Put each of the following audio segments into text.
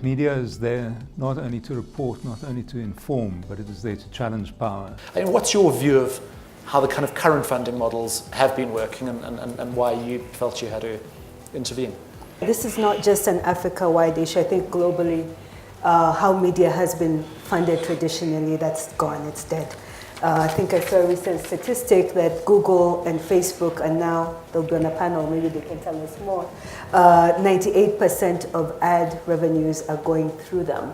Media is there not only to report, not only to inform, but it is there to challenge power. And what's your view of how the kind of current funding models have been working and why you felt you had to intervene? This is not just an Africa-wide issue. I think globally, how media has been funded traditionally, that's gone, it's dead. I think I saw a recent statistic that Google and Facebook are now, they'll be on a panel, maybe they can tell us more, 98% of ad revenues are going through them,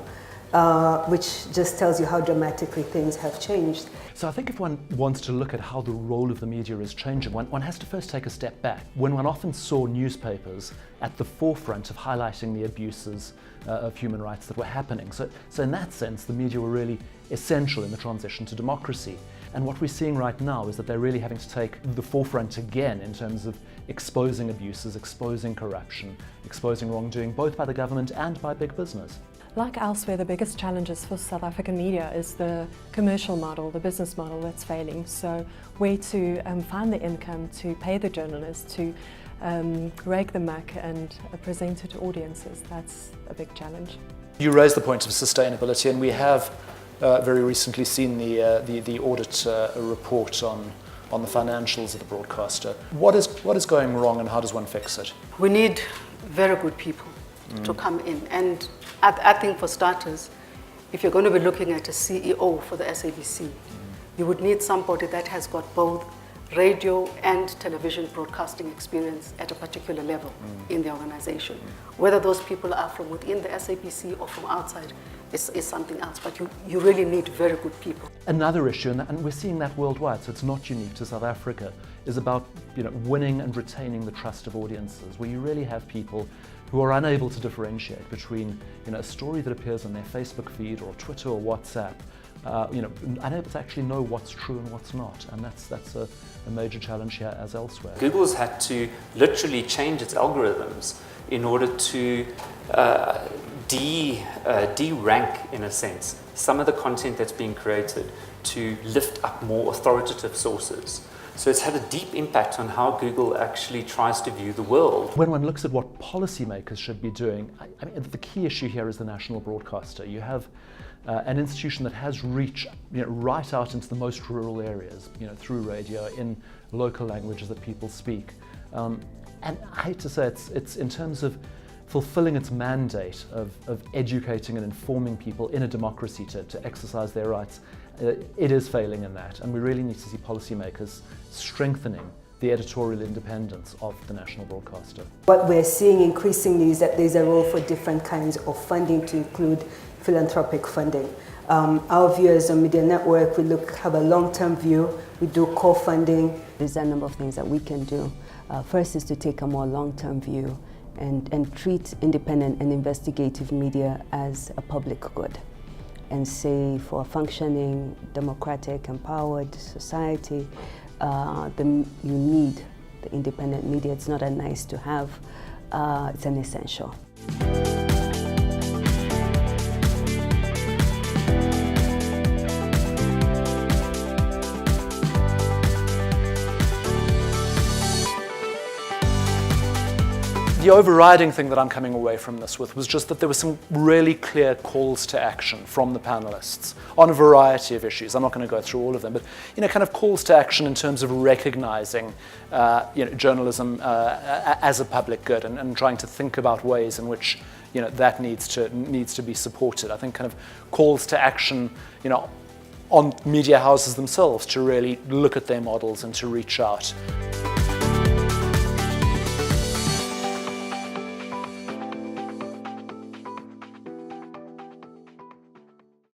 which just tells you how dramatically things have changed. So I think if one wants to look at how the role of the media is changing, one has to first take a step back. When one often saw newspapers at the forefront of highlighting the abuses of human rights that were happening. So in that sense, the media were really essential in the transition to democracy. And what we're seeing right now is that they're really having to take the forefront again in terms of exposing abuses, exposing corruption, exposing wrongdoing, both by the government and by big business. Like elsewhere, the biggest challenges for South African media is the commercial model, the business model that's failing. So where to find the income to pay the journalists, to rake the muck and present it to audiences, that's a big challenge. You raised the point of sustainability, and we have very recently seen the audit report on the financials of the broadcaster. What is going wrong and how does one fix it? We need very good people to come in, and I think for starters, if you're going to be looking at a CEO for the SABC, you would need somebody that has got both radio and television broadcasting experience at a particular level in the organization. Whether those people are from within the SABC or from outside is something else, but you really need very good people. Another issue, and we're seeing that worldwide, so it's not unique to South Africa, is about winning and retaining the trust of audiences, where you really have people who are unable to differentiate between a story that appears on their Facebook feed or Twitter or WhatsApp, unable to actually know what's true and what's not, and that's a major challenge here as elsewhere. Google's had to literally change its algorithms in order to de-rank, in a sense, some of the content that's being created to lift up more authoritative sources. So it's had a deep impact on how Google actually tries to view the world. When one looks at what policymakers should be doing, I mean, the key issue here is the national broadcaster. You have an institution that has reach right out into the most rural areas, through radio, in local languages that people speak. And I hate to say it's in terms of fulfilling its mandate of educating and informing people in a democracy to exercise their rights, it is failing in that, and we really need to see policymakers strengthening the editorial independence of the national broadcaster. What we're seeing increasingly is that there's a role for different kinds of funding, to include philanthropic funding. Our view as Omidyar Network, we have a long-term view, we do co-funding. There's a number of things that we can do. First is to take a more long-term view and treat independent and investigative media as a public good, and say for a functioning, democratic, empowered society, you need the independent media. It's not a nice to have, it's an essential. The overriding thing that I'm coming away from this with was just that there were some really clear calls to action from the panelists on a variety of issues. I'm not going to go through all of them, but kind of calls to action in terms of recognizing journalism as a public good and trying to think about ways in which that needs to be supported. I think kind of calls to action on media houses themselves to really look at their models and to reach out.